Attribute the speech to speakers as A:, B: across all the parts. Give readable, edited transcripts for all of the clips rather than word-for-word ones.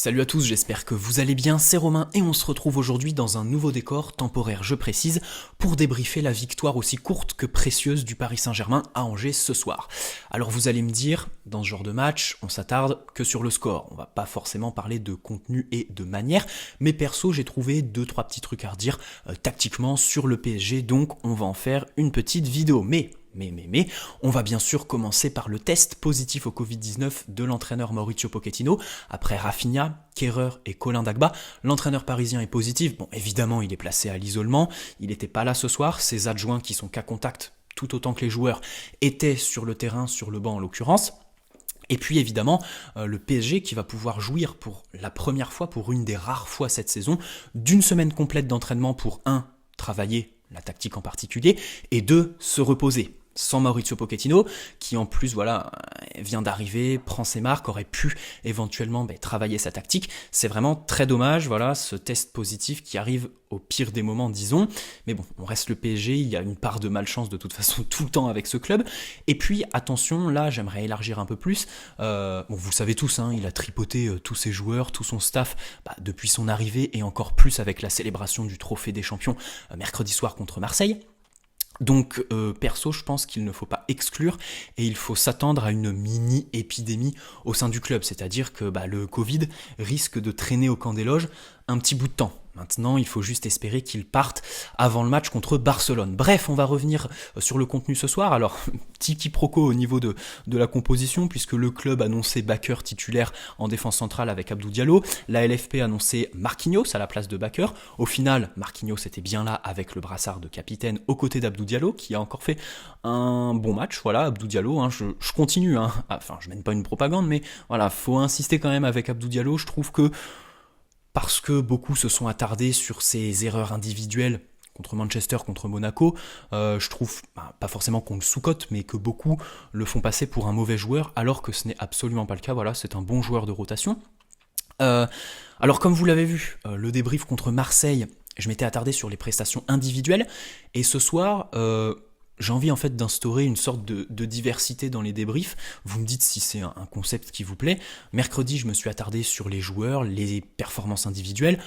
A: Salut à tous, j'espère que vous allez bien, c'est Romain et on se retrouve aujourd'hui dans un nouveau décor, temporaire je précise, pour débriefer la victoire aussi courte que précieuse du Paris Saint-Germain à Angers ce soir. Alors vous allez me dire, dans ce genre de match, on s'attarde que sur le score, on va pas forcément parler de contenu et de manière, mais perso j'ai trouvé 2-3 petits trucs à redire tactiquement sur le PSG, donc on va en faire une petite vidéo. Mais, on va bien sûr commencer par le test positif au Covid-19 de l'entraîneur Mauricio Pochettino. Après Rafinha, Kehrer et Colin Dagba, l'entraîneur parisien est positif. Bon, évidemment, il est placé à l'isolement. Il n'était pas là ce soir. Ses adjoints, qui sont cas contact tout autant que les joueurs, étaient sur le terrain, sur le banc en l'occurrence. Et puis évidemment, le PSG qui va pouvoir jouir pour la première fois, pour une des rares fois cette saison, d'une semaine complète d'entraînement pour travailler la tactique en particulier, et 2, se reposer. Sans Mauricio Pochettino, qui en plus vient d'arriver, prend ses marques, aurait pu éventuellement travailler sa tactique. C'est vraiment très dommage, ce test positif qui arrive au pire des moments, disons. Mais bon, on reste le PSG, il y a une part de malchance de toute façon tout le temps avec ce club. Et puis, attention, là, j'aimerais élargir un peu plus. Vous savez tous, il a tripoté tous ses joueurs, tout son staff depuis son arrivée, et encore plus avec la célébration du Trophée des Champions mercredi soir contre Marseille. Donc perso, je pense qu'il ne faut pas exclure et il faut s'attendre à une mini-épidémie au sein du club, c'est-à-dire que le Covid risque de traîner au camp des loges un petit bout de temps. Maintenant, il faut juste espérer qu'il parte avant le match contre Barcelone. Bref, on va revenir sur le contenu ce soir. Alors, petit quiproquo au niveau de la composition, puisque le club annonçait Bakker titulaire en défense centrale avec Abdou Diallo. La LFP annonçait Marquinhos à la place de Bakker. Au final, Marquinhos était bien là avec le brassard de capitaine aux côtés d'Abdou Diallo, qui a encore fait un bon match. Voilà, Abdou Diallo, je continue. Enfin, je mène pas une propagande, mais faut insister quand même avec Abdou Diallo. Je trouve que parce que beaucoup se sont attardés sur ses erreurs individuelles contre Manchester, contre Monaco, je trouve, pas forcément qu'on le sous-cote, mais que beaucoup le font passer pour un mauvais joueur, alors que ce n'est absolument pas le cas. Voilà, c'est un bon joueur de rotation. Alors comme vous l'avez vu, le débrief contre Marseille, je m'étais attardé sur les prestations individuelles, et ce soir, j'ai envie en fait d'instaurer une sorte de diversité dans les débriefs. Vous me dites si c'est un concept qui vous plaît. Mercredi, je me suis attardé sur les joueurs, les performances individuelles.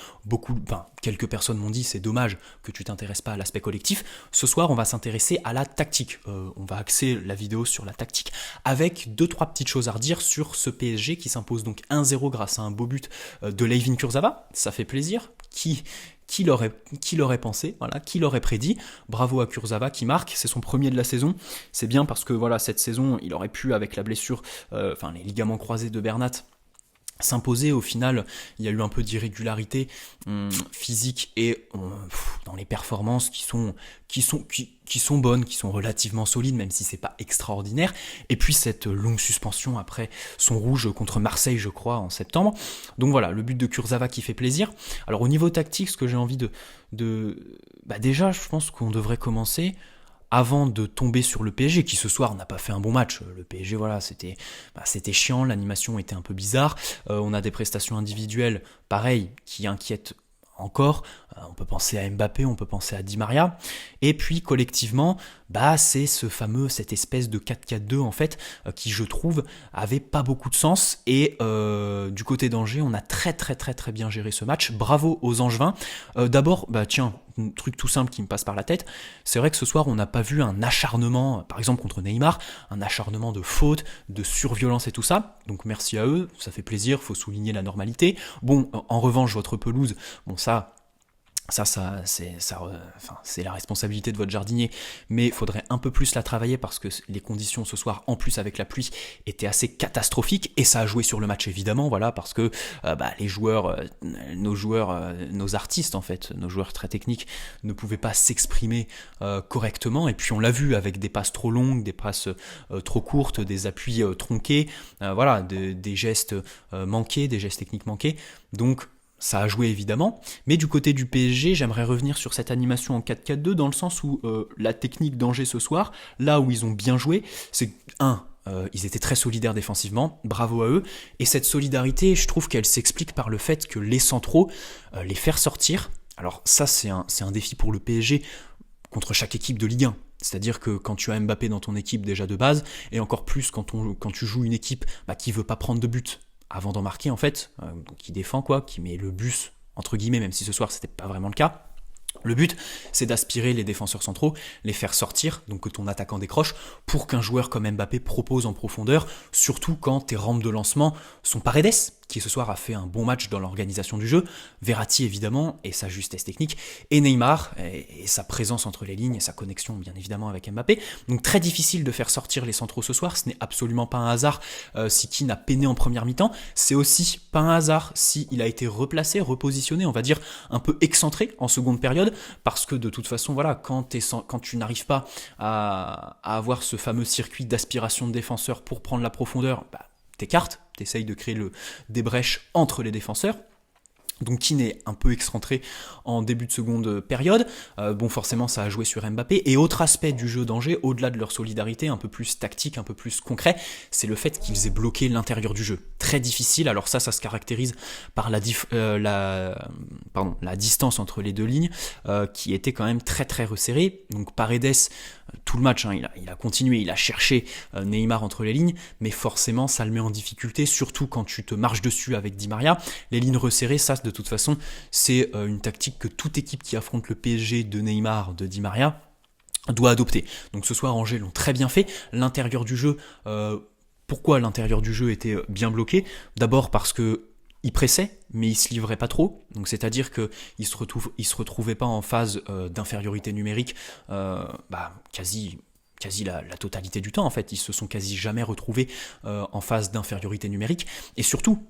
A: Quelques personnes m'ont dit c'est dommage que tu t'intéresses pas à l'aspect collectif. Ce soir, on va s'intéresser à la tactique. On va axer la vidéo sur la tactique avec 2-3 petites choses à redire sur ce PSG qui s'impose donc 1-0 grâce à un beau but de Layvin Kurzawa. Ça fait plaisir. Qui l'aurait pensé, qui l'aurait prédit. Bravo à Kurzawa qui marque, c'est son premier de la saison. C'est bien parce que cette saison, il aurait pu, avec la blessure, les ligaments croisés de Bernat, s'imposer. Au final, il y a eu un peu d'irrégularité physique et dans les performances qui sont bonnes, qui sont relativement solides, même si c'est pas extraordinaire. Et puis cette longue suspension après son rouge contre Marseille, je crois, en septembre. Donc voilà, le but de Kurzawa qui fait plaisir. Alors au niveau tactique, ce que j'ai envie déjà, je pense qu'on devrait commencer avant de tomber sur le PSG, qui ce soir n'a pas fait un bon match. Le PSG, c'était chiant, l'animation était un peu bizarre. On a des prestations individuelles, pareil, qui inquiètent encore. On peut penser à Mbappé, on peut penser à Di Maria. Et puis collectivement, c'est cette espèce de 4-4-2 en fait, qui je trouve avait pas beaucoup de sens. Et du côté d'Angers, on a très très très très bien géré ce match. Bravo aux Angevins. D'abord, un truc tout simple qui me passe par la tête, c'est vrai que ce soir on n'a pas vu un acharnement, par exemple contre Neymar, un acharnement de faute, de surviolence et tout ça, donc merci à eux, ça fait plaisir, faut souligner la normalité. Bon, en revanche, votre pelouse, c'est la responsabilité de votre jardinier, mais il faudrait un peu plus la travailler parce que les conditions ce soir, en plus avec la pluie, étaient assez catastrophiques et ça a joué sur le match évidemment, parce que les joueurs, nos artistes en fait, nos joueurs très techniques ne pouvaient pas s'exprimer correctement, et puis on l'a vu avec des passes trop longues, des passes trop courtes, des appuis tronqués, des gestes manqués, des gestes techniques manqués, donc ça a joué évidemment, mais du côté du PSG, j'aimerais revenir sur cette animation en 4-4-2 dans le sens où la technique d'Angers ce soir, là où ils ont bien joué, c'est ils étaient très solidaires défensivement, bravo à eux, et cette solidarité, je trouve qu'elle s'explique par le fait que les centraux, les faire sortir, alors ça c'est un défi pour le PSG contre chaque équipe de Ligue 1. C'est-à-dire que quand tu as Mbappé dans ton équipe déjà de base, et encore plus quand tu joues une équipe qui veut pas prendre de but, avant d'en marquer en fait, qui défend quoi, qui met le bus entre guillemets, même si ce soir c'était pas vraiment le cas. Le but, c'est d'aspirer les défenseurs centraux, les faire sortir, donc que ton attaquant décroche, pour qu'un joueur comme Mbappé propose en profondeur, surtout quand tes rampes de lancement sont Paredes, qui ce soir a fait un bon match dans l'organisation du jeu, Verratti évidemment, et sa justesse technique, et Neymar, et sa présence entre les lignes, et sa connexion bien évidemment avec Mbappé. Donc très difficile de faire sortir les centraux ce soir, ce n'est absolument pas un hasard si Kean a peiné en première mi-temps, c'est aussi pas un hasard si il a été replacé, repositionné, on va dire un peu excentré en seconde période, parce que de toute façon, voilà, quand tu n'arrives pas à avoir ce fameux circuit d'aspiration de défenseurs pour prendre la profondeur, t'écartes, t'essayes de créer des brèches entre les défenseurs. Donc Kean est un peu excentré en début de seconde période. Bon, forcément, ça a joué sur Mbappé. Et autre aspect du jeu d'Angers, au-delà de leur solidarité, un peu plus tactique, un peu plus concret, c'est le fait qu'ils aient bloqué l'intérieur du jeu. Très difficile. Alors ça se caractérise par la distance entre les deux lignes, qui était quand même très très resserrée. Donc Paredes, tout le match, il a continué, il a cherché Neymar entre les lignes, mais forcément, ça le met en difficulté, surtout quand tu te marches dessus avec Di Maria. Les lignes resserrées, ça, de toute façon, c'est une tactique que toute équipe qui affronte le PSG de Neymar, de Di Maria, doit adopter. Donc ce soir, Angers l'ont très bien fait. L'intérieur du jeu, pourquoi l'intérieur du jeu était bien bloqué ? D'abord parce que il pressait, mais il se livrait pas trop. Donc c'est-à-dire que il se retrouvait pas en phase d'infériorité numérique, quasi la totalité du temps en fait. Ils se sont quasi jamais retrouvés en phase d'infériorité numérique. Et surtout,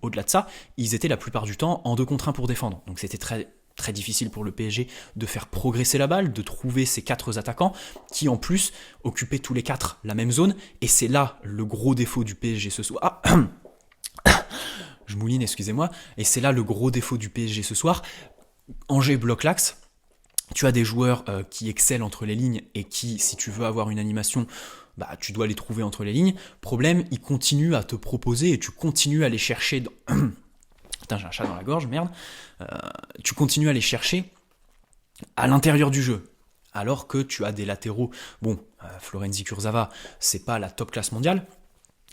A: au-delà de ça, ils étaient la plupart du temps en 2 contre 1 pour défendre. Donc c'était très très difficile pour le PSG de faire progresser la balle, de trouver ces 4 attaquants qui en plus occupaient tous les 4 la même zone. Et c'est là le gros défaut du PSG ce soir. Je mouline, excusez-moi. Et c'est là le gros défaut du PSG ce soir. Angers bloque l'axe. Tu as des joueurs qui excellent entre les lignes et qui, si tu veux avoir une animation, tu dois les trouver entre les lignes. Problème, ils continuent à te proposer et tu continues à les chercher dans... Putain, j'ai un chat dans la gorge, merde. Tu continues à les chercher à l'intérieur du jeu. Alors que tu as des latéraux... Bon, Florenzi Kurzawa, c'est pas la top classe mondiale,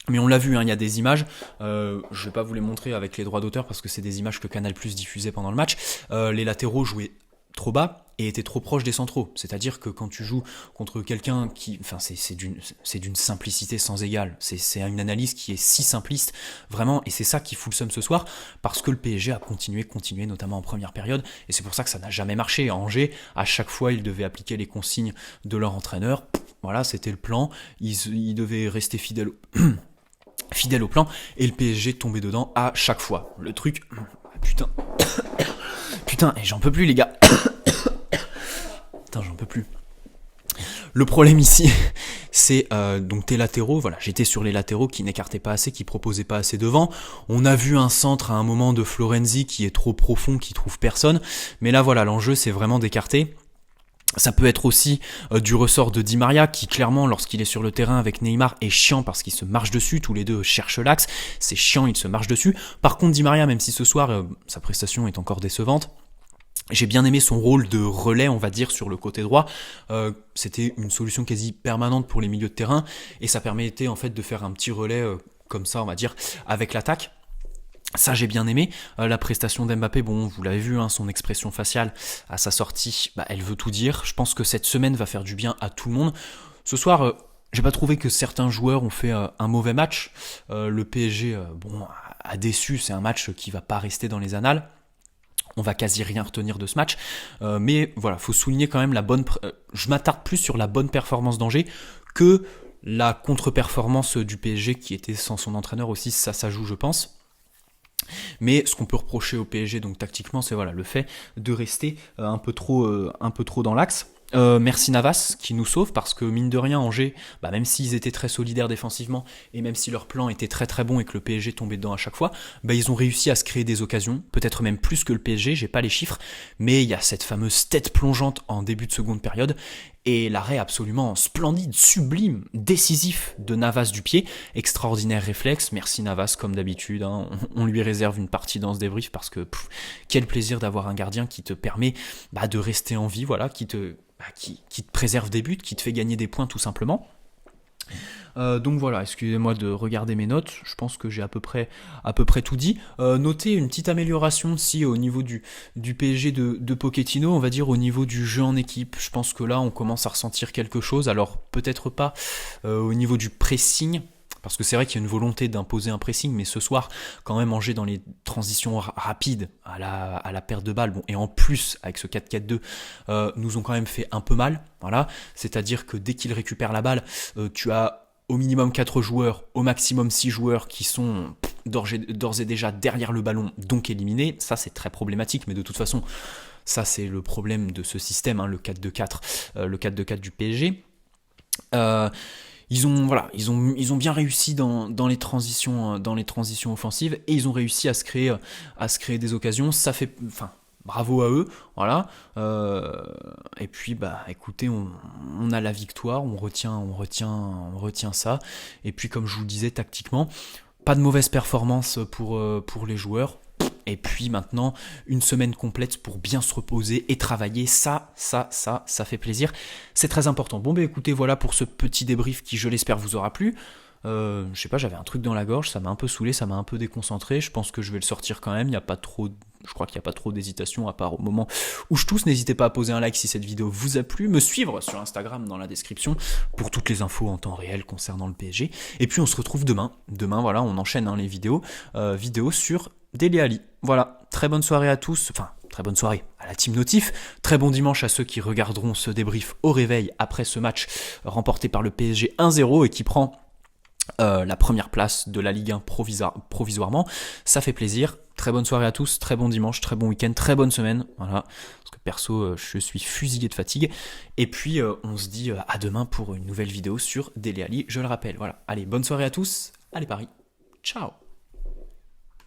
A: mais on l'a vu, il y a des images, je vais pas vous les montrer avec les droits d'auteur parce que c'est des images que Canal+ diffusait pendant le match. Les latéraux jouaient trop bas et étaient trop proches des centraux. C'est-à-dire que quand tu joues contre quelqu'un qui... Enfin, c'est d'une simplicité sans égale. C'est une analyse qui est si simpliste, vraiment, et c'est ça qui fout le seum ce soir, parce que le PSG a continué, notamment en première période, et c'est pour ça que ça n'a jamais marché. À Angers, à chaque fois, ils devaient appliquer les consignes de leur entraîneur. Voilà, c'était le plan. Ils devaient rester fidèles au plan, et le PSG tombait dedans à chaque fois. Le truc... Putain, et j'en peux plus, les gars. Putain, j'en peux plus. Le problème ici, c'est donc tes latéraux. Voilà, j'étais sur les latéraux qui n'écartaient pas assez, qui proposaient pas assez devant. On a vu un centre à un moment de Florenzi qui est trop profond, qui trouve personne. Mais là, voilà, l'enjeu, c'est vraiment d'écarter. Ça peut être aussi du ressort de Di Maria qui clairement lorsqu'il est sur le terrain avec Neymar est chiant parce qu'il se marche dessus, tous les deux cherchent l'axe, c'est chiant, il se marche dessus. Par contre Di Maria, même si ce soir sa prestation est encore décevante, j'ai bien aimé son rôle de relais, on va dire, sur le côté droit. C'était une solution quasi permanente pour les milieux de terrain et ça permettait en fait de faire un petit relais comme ça, on va dire, avec l'attaque. Ça, j'ai bien aimé. La prestation d'Mbappé, bon, vous l'avez vu, son expression faciale à sa sortie, elle veut tout dire. Je pense que cette semaine va faire du bien à tout le monde. Ce soir, j'ai pas trouvé que certains joueurs ont fait un mauvais match. Le PSG, a déçu. C'est un match qui va pas rester dans les annales. On va quasi rien retenir de ce match. Mais voilà, faut souligner quand même la bonne... je m'attarde plus sur la bonne performance d'Angers que la contre-performance du PSG qui était sans son entraîneur aussi. Ça joue, je pense. Mais ce qu'on peut reprocher au PSG, donc tactiquement, c'est le fait de rester un peu trop dans l'axe. Merci Navas qui nous sauve parce que mine de rien Angers, même s'ils étaient très solidaires défensivement et même si leur plan était très très bon et que le PSG tombait dedans à chaque fois, ils ont réussi à se créer des occasions, peut-être même plus que le PSG, j'ai pas les chiffres, mais il y a cette fameuse tête plongeante en début de seconde période et l'arrêt absolument splendide, sublime, décisif de Navas du pied, extraordinaire réflexe. Merci Navas comme d'habitude, on lui réserve une partie dans ce débrief parce que quel plaisir d'avoir un gardien qui te permet de rester en vie, qui te préserve des buts, qui te fait gagner des points tout simplement. Donc voilà, excusez-moi de regarder mes notes, je pense que j'ai à peu près tout dit. Notez une petite amélioration aussi au niveau du PSG de Pochettino, on va dire au niveau du jeu en équipe. Je pense que là on commence à ressentir quelque chose, alors peut-être pas au niveau du pressing, parce que c'est vrai qu'il y a une volonté d'imposer un pressing, mais ce soir, quand même, Angers dans les transitions rapides à la perte de balle, bon, et en plus, avec ce 4-4-2, nous ont quand même fait un peu mal, voilà. C'est-à-dire que dès qu'ils récupèrent la balle, tu as au minimum 4 joueurs, au maximum 6 joueurs qui sont d'ores et déjà derrière le ballon, donc éliminés. Ça, c'est très problématique, mais de toute façon, ça, c'est le problème de ce système, hein, le 4-2-4, le 4-2-4 du PSG. Ils ont bien réussi dans les transitions offensives, et ils ont réussi à se créer des occasions. Ça fait, enfin, bravo à eux, voilà. Et puis bah écoutez, on a la victoire, on retient ça. Et puis comme je vous le disais, tactiquement, pas de mauvaise performance pour les joueurs. Et puis maintenant, une semaine complète pour bien se reposer et travailler, ça fait plaisir. C'est très important. Bon, bah écoutez, voilà pour ce petit débrief qui, je l'espère, vous aura plu. Je sais pas, j'avais un truc dans la gorge, ça m'a un peu saoulé, ça m'a un peu déconcentré. Je pense que je vais le sortir quand même. Je crois qu'il n'y a pas trop d'hésitation à part au moment où je tousse. N'hésitez pas à poser un like si cette vidéo vous a plu, me suivre sur Instagram dans la description pour toutes les infos en temps réel concernant le PSG. Et puis on se retrouve demain. Demain, voilà, on enchaîne les vidéos sur Dele Alli. Voilà, très bonne soirée à tous. Enfin, très bonne soirée à la team Notif. Très bon dimanche à ceux qui regarderont ce débrief au réveil après ce match remporté par le PSG 1-0 et qui prend la première place de la Ligue 1 provisoirement. Ça fait plaisir. Très bonne soirée à tous, très bon dimanche, très bon week-end, très bonne semaine. Voilà, parce que perso, je suis fusillé de fatigue. Et puis, on se dit à demain pour une nouvelle vidéo sur Dele Alli, je le rappelle. Voilà, allez, bonne soirée à tous. Allez Paris, ciao.